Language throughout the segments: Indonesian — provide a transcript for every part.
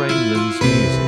Framelands Music.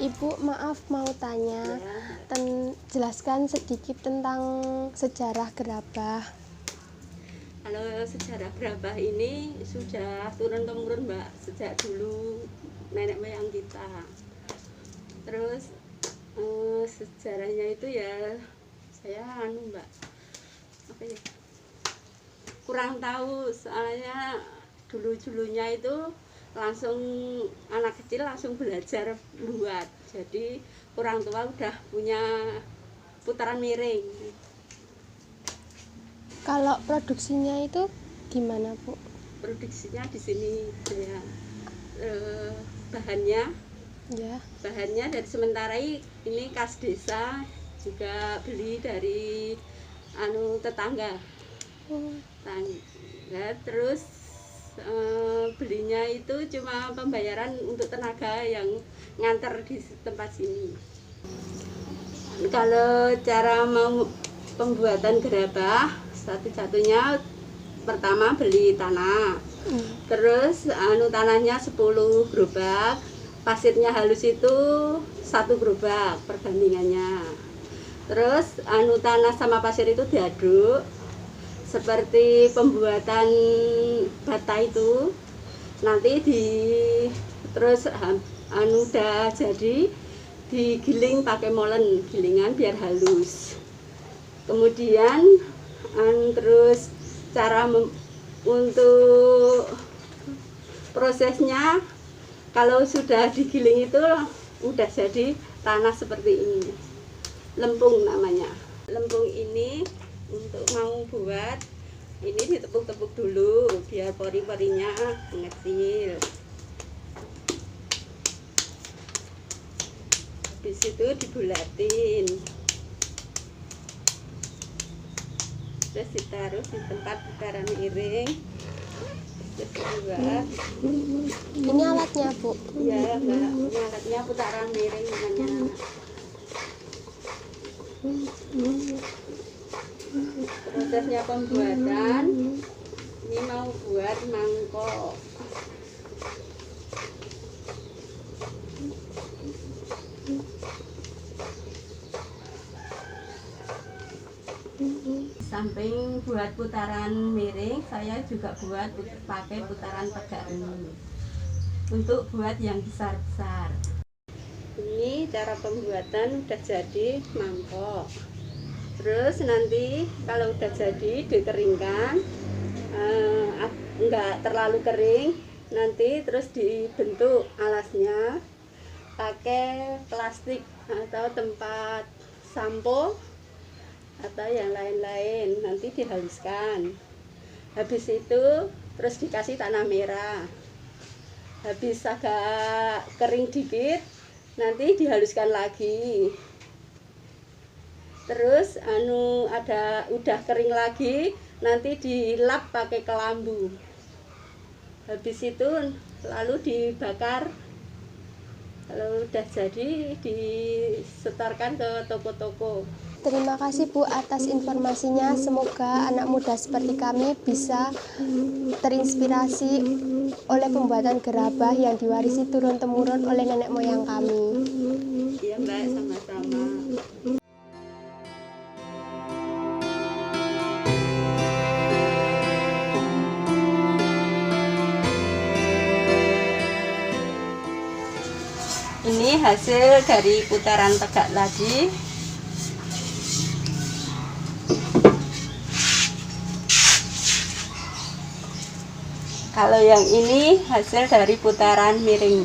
Ibu, maaf mau tanya, jelaskan sedikit tentang sejarah gerabah. Kalau sejarah gerabah ini sudah turun-temurun, Mbak, sejak dulu nenek moyang kita. Terus sejarahnya itu ya saya Mbak, apa ya? Kurang tahu, soalnya dulu-dulunya itu langsung anak kecil langsung belajar buat, jadi orang tua udah punya putaran miring. Kalau produksinya itu gimana, Bu? Produksinya di sini ya, bahannya dari sementara ini kas desa, juga beli dari tetangga. Terus belinya itu cuma pembayaran untuk tenaga yang nganter di tempat sini. Kalau cara mau pembuatan gerabah, satu-satunya pertama beli tanah. Terus tanahnya 10 gerobak, pasirnya halus itu 1 gerobak perbandingannya. Terus tanah sama pasir itu diaduk seperti pembuatan bata itu, nanti terus udah jadi digiling pakai molen gilingan biar halus. Kemudian terus cara untuk prosesnya, kalau sudah digiling itu udah jadi tanah seperti ini, lempung namanya. Lempung ini untuk mau buat ini ditepuk-tepuk dulu biar pori-porinya mengecil. Habis itu dibulatin, terus ditaruh di tempat putaran miring. Terus dibuat. Ini alatnya, Bu? Ya, Mbak, ini alatnya putaran miring namanya. Prosesnya pembuatan, ini mau buat mangkok. Samping buat putaran miring, saya juga buat pakai putaran tegak ini. untuk buat yang besar-besar. Ini cara pembuatan udah jadi mangkok. Terus nanti kalau udah jadi dikeringkan, enggak terlalu kering, nanti terus dibentuk alasnya pakai plastik atau tempat sampo atau yang lain-lain, nanti dihaluskan. Habis itu terus dikasih tanah merah. Habis agak kering dikit, nanti dihaluskan lagi. Terus udah kering lagi, nanti dilap pakai kelambu. Habis itu lalu dibakar. Kalau udah jadi disetorkan ke toko-toko. Terima kasih Bu atas informasinya. Semoga anak muda seperti kami bisa terinspirasi oleh pembuatan gerabah yang diwarisi turun-temurun oleh nenek moyang kami. Iya Mbak, sama-sama. Ini hasil dari putaran tegak tadi. Kalau yang ini hasil dari putaran miring.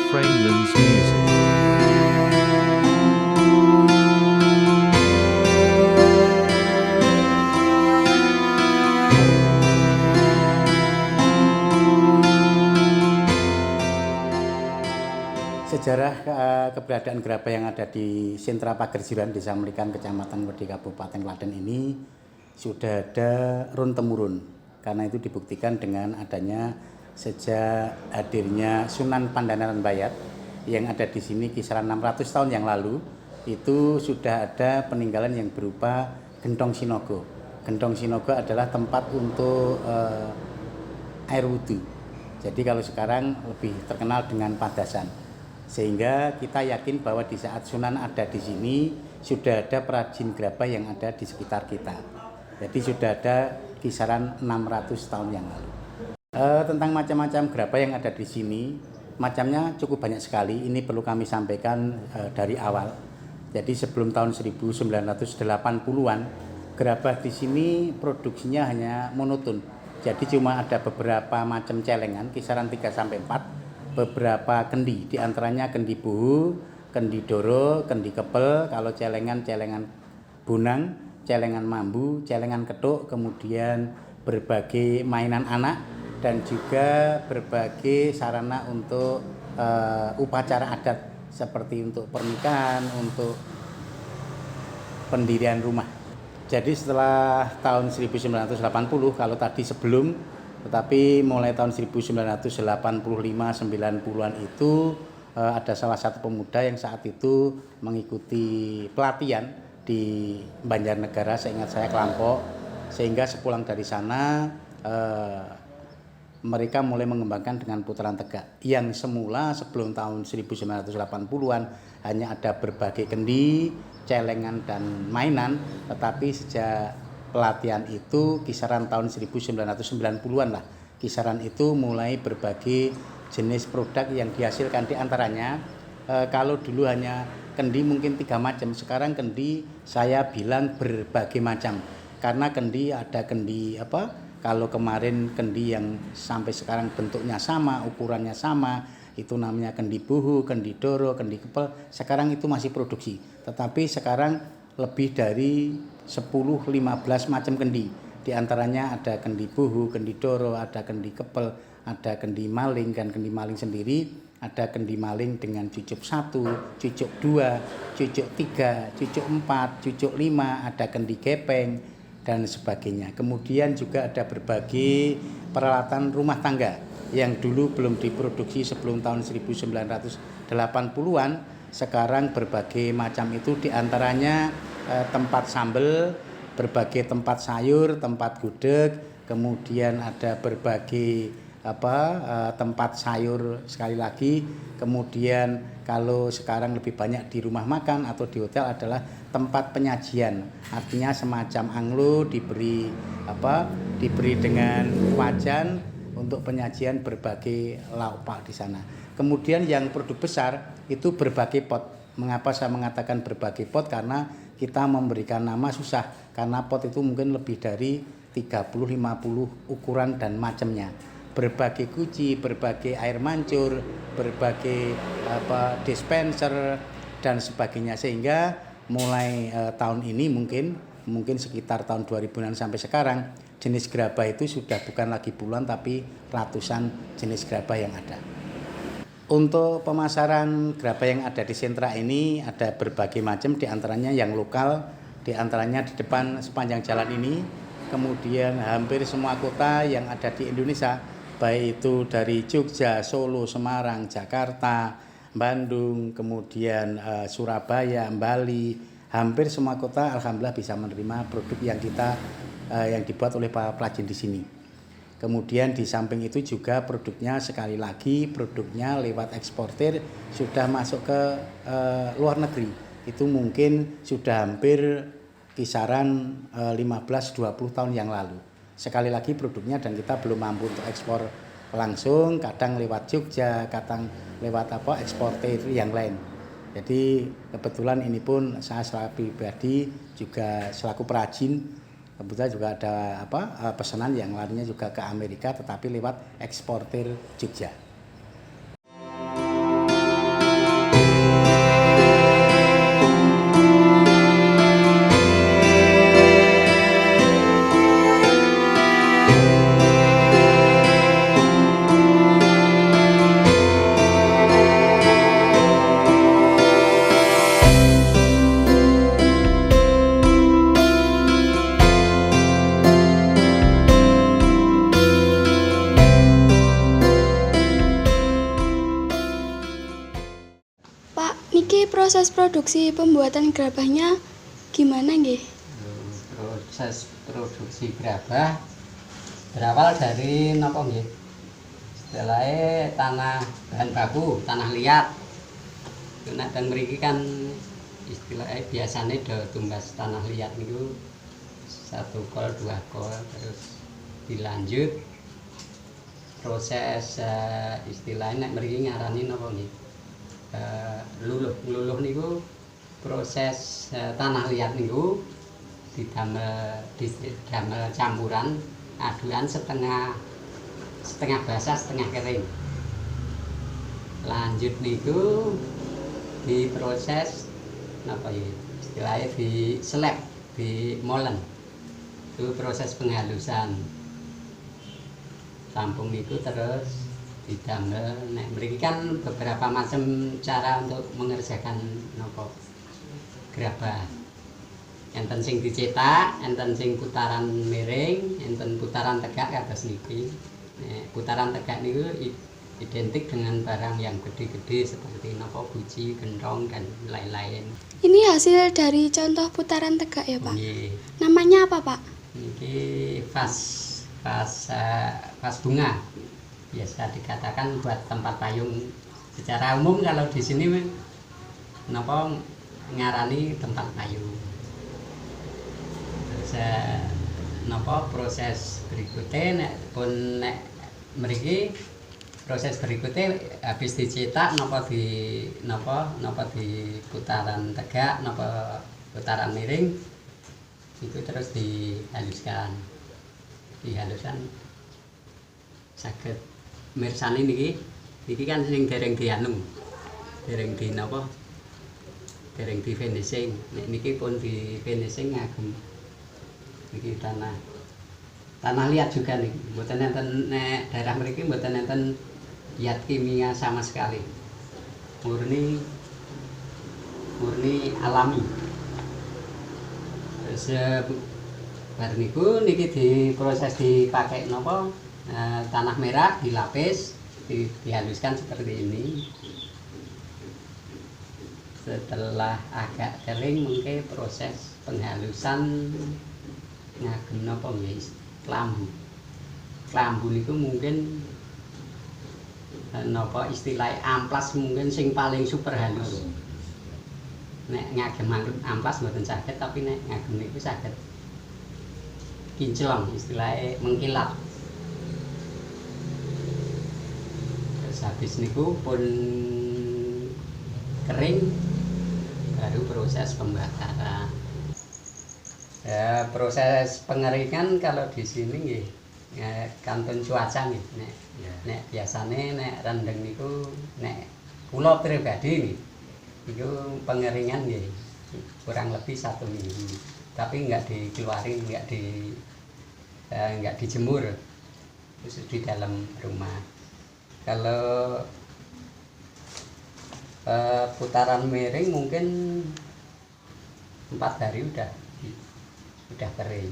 Framelands Music. Sejarah keberadaan gerabah yang ada di sentra Pagerjiran, Desa Melikan, Kecamatan Wedi, Kabupaten Klaten ini sudah ada run-temurun. Karena itu dibuktikan dengan adanya sejak hadirnya Sunan Pandanaran Bayat yang ada di sini kisaran 600 tahun yang lalu, itu sudah ada peninggalan yang berupa gentong sinogo. Gentong sinogo adalah tempat untuk air wudhu. Jadi kalau sekarang lebih terkenal dengan padasan. Sehingga kita yakin bahwa di saat Sunan ada di sini sudah ada perajin gerabah yang ada di sekitar kita. Jadi sudah ada kisaran 600 tahun yang lalu. Tentang macam-macam gerabah yang ada di sini, macamnya cukup banyak sekali. Ini perlu kami sampaikan dari awal. Jadi sebelum tahun 1980-an, gerabah di sini produksinya hanya monoton. Jadi cuma ada beberapa macam celengan, kisaran 3-4. Beberapa kendi, diantaranya kendi buhu, kendi doro, kendi kepel, kalau celengan bunang, celengan mambu, celengan ketuk, kemudian berbagai mainan anak dan juga berbagai sarana untuk upacara adat seperti untuk pernikahan, untuk pendirian rumah. Jadi setelah tahun 1980, kalau tadi sebelum, tetapi mulai tahun 1985-90-an itu ada salah satu pemuda yang saat itu mengikuti pelatihan di Banjarnegara, seingat saya Kelampok, sehingga sepulang dari sana mereka mulai mengembangkan dengan putaran tegak yang semula sebelum tahun 1980-an hanya ada berbagai kendi, celengan dan mainan, tetapi sejak pelatihan itu kisaran tahun 1990-an lah, kisaran itu mulai berbagai jenis produk yang dihasilkan. Di antaranya kalau dulu hanya kendi mungkin 3 macam, sekarang kendi saya bilang berbagai macam. Karena kendi ada kendi kalau kemarin kendi yang sampai sekarang bentuknya sama, ukurannya sama, itu namanya kendi buhu, kendi doro, kendi kepel, sekarang itu masih produksi. Tetapi sekarang lebih dari 10-15 macam kendi. Di antaranya ada kendi buhu, kendi doro, ada kendi kepel, ada kendi maling, dan kendi maling sendiri ada kendi maling dengan cucuk 1, cucuk 2, cucuk 3, cucuk 4, cucuk 5, ada kendi gepeng dan sebagainya. Kemudian juga ada berbagai peralatan rumah tangga yang dulu belum diproduksi sebelum tahun 1980-an. Sekarang berbagai macam itu, diantaranya tempat sambel, berbagai tempat sayur, tempat gudeg, kemudian ada berbagai tempat sayur sekali lagi, kemudian kalau sekarang lebih banyak di rumah makan atau di hotel adalah tempat penyajian, artinya semacam anglo diberi dengan wajan untuk penyajian berbagai lauk pauk di sana. Kemudian yang produk besar itu berbagai pot. Mengapa saya mengatakan berbagai pot? Karena kita memberikan nama susah, karena pot itu mungkin lebih dari 30-50 ukuran dan macamnya. Berbagai guci, berbagai air mancur, berbagai dispenser dan sebagainya, sehingga mulai tahun ini mungkin sekitar tahun 2000-an sampai sekarang jenis gerabah itu sudah bukan lagi puluhan tapi ratusan jenis gerabah yang ada. Untuk pemasaran gerabah yang ada di sentra ini ada berbagai macam, diantaranya yang lokal, diantaranya di depan sepanjang jalan ini, kemudian hampir semua kota yang ada di Indonesia, baik itu dari Jogja, Solo, Semarang, Jakarta, Bandung, kemudian Surabaya, Bali, hampir semua kota alhamdulillah bisa menerima produk yang dibuat oleh para perajin di sini. Kemudian di samping itu juga produknya sekali lagi produknya lewat eksportir sudah masuk ke luar negeri. Itu mungkin sudah hampir kisaran 15-20 tahun yang lalu. Sekali lagi produknya dan kita belum mampu untuk ekspor langsung, kadang lewat Jogja, kadang lewat eksportir yang lain. Jadi kebetulan ini pun saya selaku pribadi juga selaku perajin, kebetulan juga ada pesanan yang larinya juga ke Amerika tetapi lewat eksportir Jogja. Proses produksi pembuatan gerabahnya gimana nggih? Proses produksi gerabah berawal dari napa nggih? Istilahnya tanah bahan baku, tanah liat. Nek teng mriki kan istilahnya biasanya do tumbas tanah liat niku 1 kol 2 kol terus dilanjut proses istilahnya nek mriki ngarani napa nggih? Luluh niku proses tanah liat niku didamel campuran aduan setengah basah setengah kering. Lanjut niku diproses napa ya istilahnya di slab, di molen. Itu proses penghalusan. Sampung niku terus didamel. Nek mriki kan beberapa macam cara untuk mengerjakan nopo gerabah. Enten sing dicetak, enten sing putaran miring, enten putaran tegak kados niki. Nek putaran tegak niku identik dengan barang yang gede-gede seperti nopo guci, gentong dan lain-lain. Ini hasil dari contoh putaran tegak ya, Pak? Nggih. Namanya apa, Pak? Niki vas bunga. Biasa dikatakan buat tempat payung. Secara umum kalau di sini napa ngarani tempat payung. Terus napa proses berikutnya nek mriki proses berikutnya habis dicetak napa di putaran tegak napa putaran miring itu terus dihaluskan saged mirsani niki kan sing dereng dianu dereng di finishing. Nek niki pun di finishing ngagem niki tanah liat juga nih. Mboten enten nek daerah mriki mboten enten zat kimia sama sekali. Murni alami. Terus bar niku niki diproses dipakai napa tanah merah dilapis, dihaluskan seperti ini. Setelah agak kering mungkin proses penghalusan ngagem napa nggih klambu. klambu niku mungkin napa istilahnya amplas mungkin sing paling super halus. Nek ngagem amplas mboten saged, tapi nek ngagem niku saged kinclong istilahnya mengkilap. Terus habis niku pun kering baru proses pembakaran. Ya, proses pengeringan kalau di sini nggih kantun cuaca nggih. Nek biasane nek rendeng niku nek kula pribadi niku pengeringan nggih kurang lebih 1 minggu. Tapi enggak dikeluarin, enggak dijemur. Terus di dalam rumah. Kalau putaran miring mungkin 4 hari udah kering.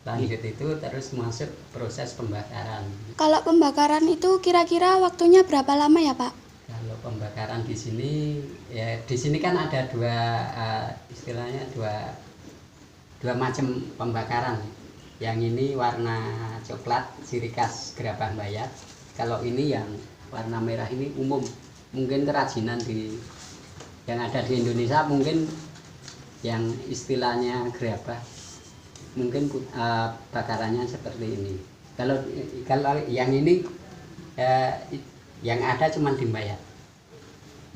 Lanjut itu terus masuk proses pembakaran. Kalau pembakaran itu kira-kira waktunya berapa lama ya, Pak? Kalau pembakaran di sini ya di sini kan ada istilahnya dua macam pembakaran. Yang ini warna coklat ciri khas Gerabah Mbayat. Kalau ini yang warna merah ini umum. Mungkin kerajinan yang ada di Indonesia mungkin yang istilahnya gerabah mungkin bakarannya seperti ini. Kalau yang ini yang ada cuma di Mbayat.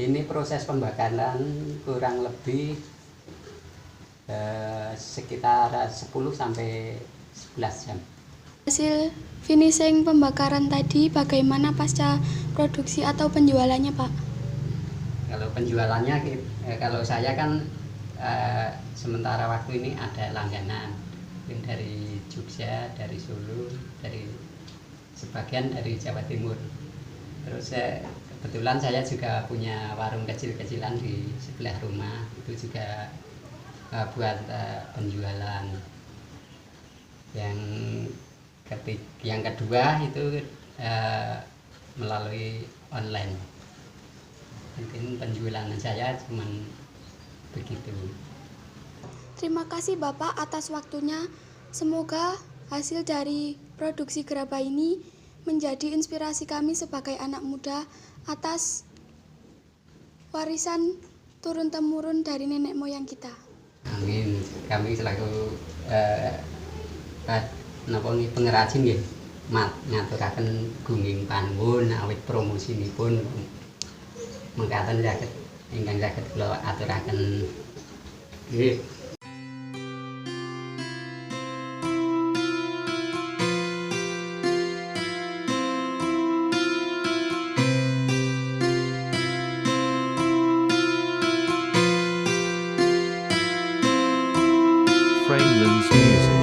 Ini proses pembakaran kurang lebih sekitar 10 sampai 11 jam. Hasil finishing pembakaran tadi bagaimana pasca produksi atau penjualannya, Pak? Kalau penjualannya, kalau saya kan sementara waktu ini ada langganan dari Jogja, dari Solo, dari sebagian dari Jawa Timur. Terus kebetulan saya juga punya warung kecil-kecilan di sebelah rumah, itu juga buat penjualan. Yang kedua itu melalui online. Mungkin penjualan saya cuman begitu. Terima kasih Bapak atas waktunya. Semoga hasil dari produksi gerabah ini menjadi inspirasi kami sebagai anak muda atas warisan turun-temurun dari nenek moyang kita. Amin. Kami selaku pengrajin nggih ngaturaken gunging panuwun awit promosinipun mengkaten saged ingkang saged kula aturaken nggih. Framelands Music.